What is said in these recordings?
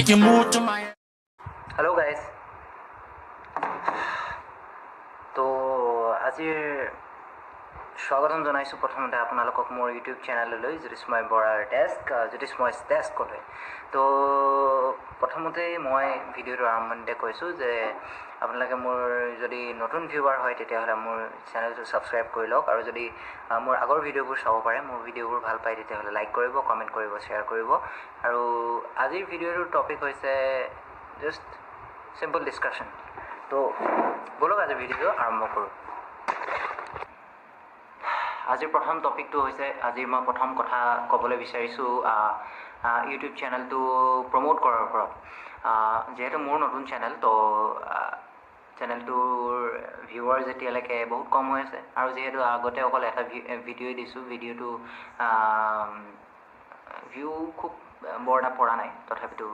you move to my Hello guys. তো আজিৰ স্বাগতম জনাইছোঁ প্ৰথমতে আপোনালোকক মোৰ ইউটিউব চেনেললৈ জ্যোতিষ্ময় বৰাৰ জ্যোতিষ্ময় ডেস্ক ক'লৈ। তো প্ৰথমতে মই ভিডিঅ'টো আৰম্ভণিতে কৈছোঁ যে আপোনালোকে মোৰ যদি নতুন ভিউৱাৰ হয় তেতিয়াহ'লে মোৰ চেনেলটো ছাবস্ক্ৰাইব কৰি লওক, আৰু যদি মোৰ আগৰ ভিডিঅ'বোৰ চাব পাৰে, মোৰ ভিডিঅ'বোৰ ভাল পায় তেতিয়াহ'লে লাইক কৰিব, কমেণ্ট কৰিব, শ্বেয়াৰ কৰিব। আৰু আজিৰ ভিডিঅ'টোৰ টপিক হৈছে জাষ্ট চিম্পল ডিছকাশ্যন। তো ব'লক আজিৰ ভিডিঅ'টো আৰম্ভ কৰোঁ। আজিৰ প্ৰথম টপিকটো হৈছে, আজিৰ মই প্ৰথম কথা ক'বলৈ বিচাৰিছোঁ ইউটিউব চেনেলটো প্ৰমোট কৰাৰ ওপৰত। যিহেতু মোৰ নতুন চেনেল, তো চেনেলটোৰ ভিউৱাৰ্ছ এতিয়ালৈকে বহুত কম হৈ আছে, আৰু যিহেতু আগতে অকল এটা ভিডিঅ'ই দিছোঁ, ভিডিঅ'টো ভিউ খুব বৰ এটা পৰা নাই, তথাপিতো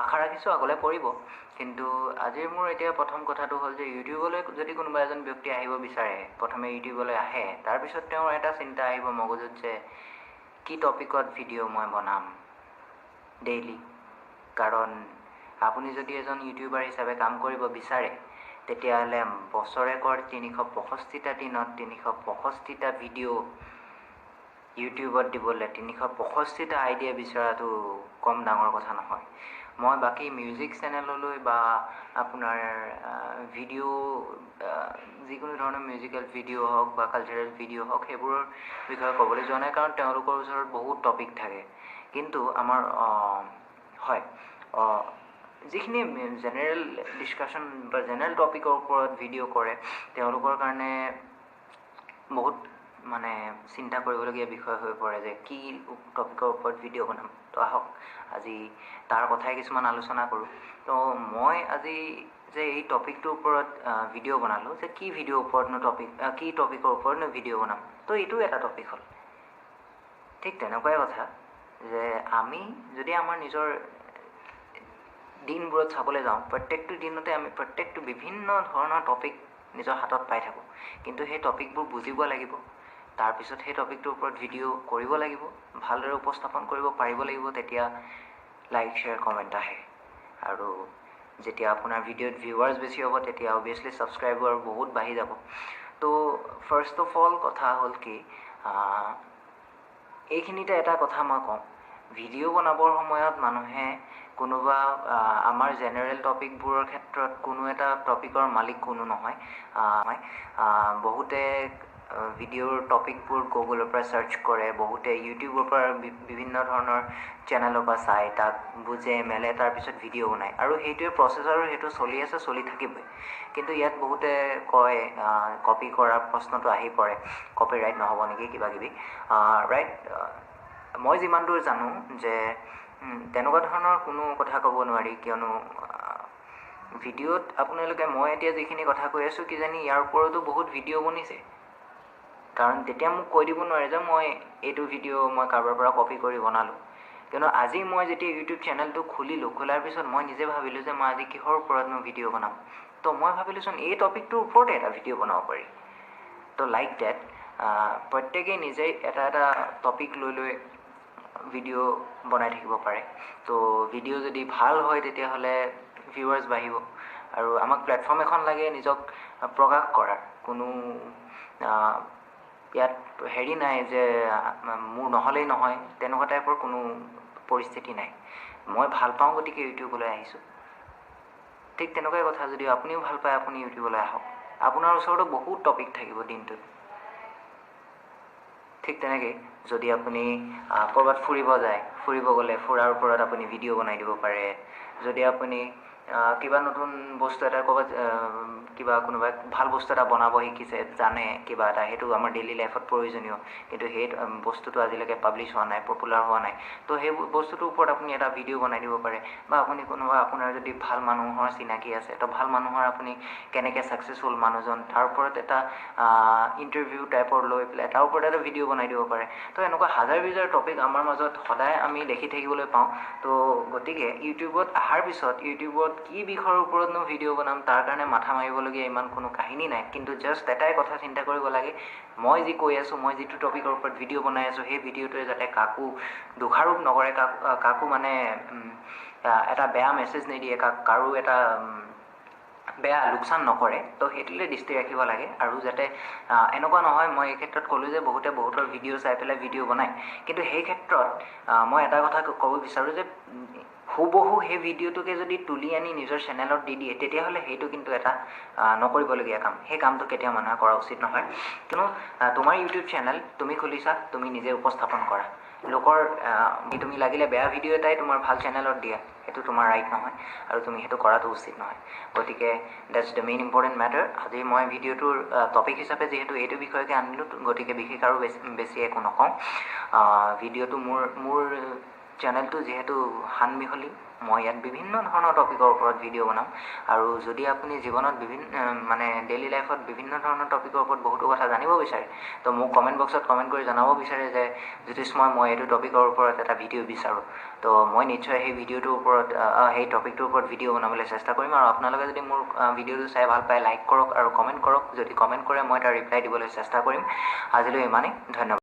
আশা ৰাখিছোঁ আগলৈ পৰিব। কিন্তু আজিৰ মোৰ এতিয়া প্ৰথম কথাটো হ'ল যে ইউটিউবলৈ যদি কোনোবা এজন ব্যক্তি আহিব বিচাৰে, প্ৰথমে ইউটিউবলৈ আহে, তাৰপিছত তেওঁৰ এটা চিন্তা আহিব মগজুত যে কি টপিকত ভিডিঅ' মই বনাম ডেইলি। কাৰণ আপুনি যদি এজন ইউটিউবাৰ হিচাপে কাম কৰিব বিচাৰে তেতিয়াহ'লে বছৰেকৰ 365টা দিনত 365টা ভিডিঅ' ইউটিউবত দিবলৈ 365টা আইডিয়া বিচৰাটো কম ডাঙৰ কথা নহয়। মই বাকী মিউজিক চেনেললৈ বা আপোনাৰ ভিডিঅ' যিকোনো ধৰণৰ মিউজিকেল ভিডিঅ' হওক বা কালচাৰেল ভিডিঅ' হওক, সেইবোৰৰ বিষয়ে ক'বলৈ যোৱা নাই, কাৰণ তেওঁলোকৰ ওচৰত বহুত টপিক থাকে। কিন্তু আমাৰ যিখিনি জেনেৰেল ডিছকাশ্যন বা জেনেৰেল টপিকৰ ওপৰত ভিডিঅ' কৰে, তেওঁলোকৰ কাৰণে বহুত চিন্তা কৰিবলগীয়া বিষয় হৈ পৰে যে কি টপিকৰ ওপৰত ভিডিঅ' বনাম। তো আহক আজি তাৰ কথাই কিছুমান আলোচনা কৰোঁ। তো মই আজি যে এই টপিকটোৰ ওপৰত ভিডিঅ' বনালোঁ, যে কি ভিডিঅ'ৰ ওপৰতনো কি টপিকৰ ওপৰতনো ভিডিঅ' বনাম, তো এইটো এটা টপিক হ'ল। ঠিক তেনেকুৱাই কথা যে আমি যদি আমাৰ নিজৰ দিনবোৰত চাবলৈ যাওঁ, প্ৰত্যেকটো দিনতে আমি প্ৰত্যেকটো বিভিন্ন ধৰণৰ টপিক নিজৰ হাতত পাই থাকোঁ, কিন্তু সেই টপিকবোৰ বুজিব লাগিব, তাৰপিছত সেই টপিকটোৰ ওপৰত ভিডিঅ' কৰিব লাগিব, ভালদৰে উপস্থাপন কৰিব পাৰিব লাগিব, তেতিয়া লাইক, শ্বেয়াৰ, কমেণ্ট আহে। আৰু যেতিয়া আপোনাৰ ভিডিঅ'ত ভিউৱাৰ্ছ বেছি হ'ব তেতিয়া অভিয়াছলি ছাবস্ক্ৰাইবাৰ বহুত বাঢ়ি যাব। তো ফাৰ্ষ্ট অফ অল কথা হ'ল কি, এইখিনিতে এটা কথা মই কওঁ, ভিডিঅ' বনাবৰ সময়ত মানুহে কোনোবা আমাৰ জেনেৰেল টপিকবোৰৰ ক্ষেত্ৰত কোনো এটা টপিকৰ মালিক কোনো নহয়। বহুতে ভিডিঅ'ৰ টপিকবোৰ গুগলৰ পৰা ছাৰ্চ কৰে, বহুতে ইউটিউবৰ পৰা বিভিন্ন ধৰণৰ চেনেলৰ পৰা চাই, তাক বুজে মেলে, তাৰপিছত ভিডিঅ' বনায়, আৰু সেইটোৱে প্ৰচেছ, আৰু সেইটো চলি আছে, চলি থাকিবই। কিন্তু ইয়াত বহুতে কয়, কপি কৰাৰ প্ৰশ্নটো আহি পৰে, কপিৰাইট নহ'ব নেকি কিবাকিবি, ৰাইট। মই যিমান দূৰ জানো যে তেনেকুৱা ধৰণৰ কোনো কথা ক'ব নোৱাৰি, কিয়নো ভিডিঅ'ত আপোনালোকে, মই এতিয়া যিখিনি কথা কৈ আছোঁ, কিজানি ইয়াৰ ওপৰতো বহুত ভিডিঅ' বনিছে, কাৰণ তেতিয়া মোক কৈ দিব নোৱাৰে যে মই এইটো ভিডিঅ' মই কাৰোবাৰ পৰা কপি কৰি বনালোঁ। কিয়নো আজি মই যেতিয়া ইউটিউব চেনেলটো খোলাৰ পিছত মই নিজে ভাবিলোঁ যে মই আজি কিহৰ ওপৰতনো ভিডিঅ' বনাম। তো মই ভাবিলোঁচোন এই টপিকটোৰ ওপৰতে এটা ভিডিঅ' বনাব পাৰি। তো লাইক ডেট প্ৰত্যেকেই নিজেই এটা এটা টপিক লৈ ভিডিঅ' বনাই থাকিব পাৰে। তো ভিডিঅ' যদি ভাল হয় তেতিয়াহ'লে ভিউৱাৰ্ছ বাঢ়িব, আৰু আমাক প্লেটফৰ্ম এখন লাগে নিজক প্ৰকাশ কৰাৰ। কোনো ইয়াত হেৰি নাই যে মোৰ নহ'লেই নহয়, তেনেকুৱা টাইপৰ কোনো পৰিস্থিতি নাই। মই ভাল পাওঁ গতিকে ইউটিউবলৈ আহিছোঁ। ঠিক তেনেকুৱাই কথা, যদি আপুনিও ভাল পায় আপুনি ইউটিউবলৈ আহক, আপোনাৰ ওচৰতো বহুত টপিক থাকিব দিনটোত। ঠিক তেনেকৈ যদি আপুনি ক'ৰবাত ফুৰিব গ'লে ফুৰাৰ ওপৰত আপুনি ভিডিঅ' বনাই দিব পাৰে। যদি আপুনি কিবা নতুন বস্তু এটা ক'ৰবাত কোনোবাই ভাল বস্তু এটা বনাব শিকিছে, জানে কিবা এটা, সেইটো আমাৰ ডেইলি লাইফত প্ৰয়োজনীয়, কিন্তু সেই বস্তুটো আজিলৈকে পাব্লিছ হোৱা নাই, পপুলাৰ হোৱা নাই, তো সেই বস্তুটোৰ ওপৰত আপুনি এটা ভিডিঅ' বনাই দিব পাৰে। বা আপুনি আপোনাৰ যদি ভাল মানুহৰ চিনাকি আছে, তো ভাল মানুহৰ আপুনি কেনেকৈ ছাকচেছফুল মানুহজন, তাৰ ওপৰত এটা ইণ্টাৰভিউ টাইপৰ লৈ পেলাই তাৰ ওপৰত এটা ভিডিঅ' বনাই দিব পাৰে। তো এনেকুৱা হাজাৰ বিজাৰ টপিক আমাৰ মাজত সদায় আমি দেখি থাকিবলৈ পাওঁ। তো গতিকে ইউটিউবত অহাৰ পিছত ইউটিউবত কি বিষয়ৰ ওপৰতনো ভিডিঅ' বনাম তাৰ কাৰণে মাথা মাৰিবলগীয়া ইমান কোনো কাহিনী নাই, কিন্তু জাষ্ট এটাই কথা চিন্তা কৰিব লাগে, মই যি কৈ আছোঁ, মই যিটো টপিকৰ ওপৰত ভিডিঅ' বনাই আছোঁ, সেই ভিডিঅ'টোৱে যাতে কাকো দোষাৰোপ নকৰে, কাকো মানে এটা বেয়া মেছেজ নিদিয়ে, কাৰো এটা বেয়া লোকচান নকৰে। তো সেইটোলৈ দৃষ্টি ৰাখিব লাগে। আৰু যাতে এনেকুৱা নহয়, মই এই ক্ষেত্ৰত ক'লোঁ যে বহুতৰ ভিডিঅ' চাই পেলাই ভিডিঅ' বনায়, কিন্তু সেই ক্ষেত্ৰত মই এটা কথা ক'ব বিচাৰোঁ যে হুবহু সেই ভিডিঅ'টোকে যদি তুলি আনি নিজৰ চেনেলত দি দিয়ে, তেতিয়াহ'লে সেইটো কিন্তু এটা নকৰিবলগীয়া কাম। সেই কামটো কেতিয়াও মানুহে কৰা উচিত নহয়। কিয়নো তোমাৰ ইউটিউব চেনেল তুমি খুলিছা, তুমি নিজে উপস্থাপন কৰা। লোকৰ তুমি লাগিলে বেয়া ভিডিঅ' এটাই তোমাৰ ভাল চেনেলত দিয়া, সেইটো তোমাৰ ৰাইট নহয়, আৰু তুমি সেইটো কৰাটো উচিত নহয়। গতিকে that's the main important matter. আজি মই ভিডিঅ'টোৰ টপিক হিচাপে যিহেতু এইটো বিষয়কে আনিলোঁ, গতিকে বিশেষ আৰু বেছি একো নকওঁ। ভিডিঅ'টো মোৰ চেনেলটো যিহেতু সানমিহলি, মই ইয়াত বিভিন্ন ধৰণৰ টপিকৰ ওপৰত ভিডিঅ' বনাম। আৰু যদি আপুনি জীৱনত মানে ডেইলি লাইফত বিভিন্ন ধৰণৰ টপিকৰ ওপৰত বহুতো কথা জানিব বিচাৰে, তো মোক কমেণ্ট বক্সত কমেণ্ট কৰি জনাব বিচাৰে যে জ্যোতিষ্ময়, মই এইটো টপিকৰ ওপৰত এটা ভিডিঅ' বিচাৰোঁ। তো মই নিশ্চয় সেই ভিডিঅ'টোৰ ওপৰত সেই টপিকটোৰ ওপৰত ভিডিঅ' বনাবলৈ চেষ্টা কৰিম। আৰু আপোনালোকে যদি মোৰ ভিডিঅ'টো চাই ভাল পায়, লাইক কৰক আৰু কমেণ্ট কৰক। যদি কমেণ্ট কৰে, মই তাৰ ৰিপ্লাই দিবলৈ চেষ্টা কৰিম। আজিলৈ ইমানেই, ধন্যবাদ।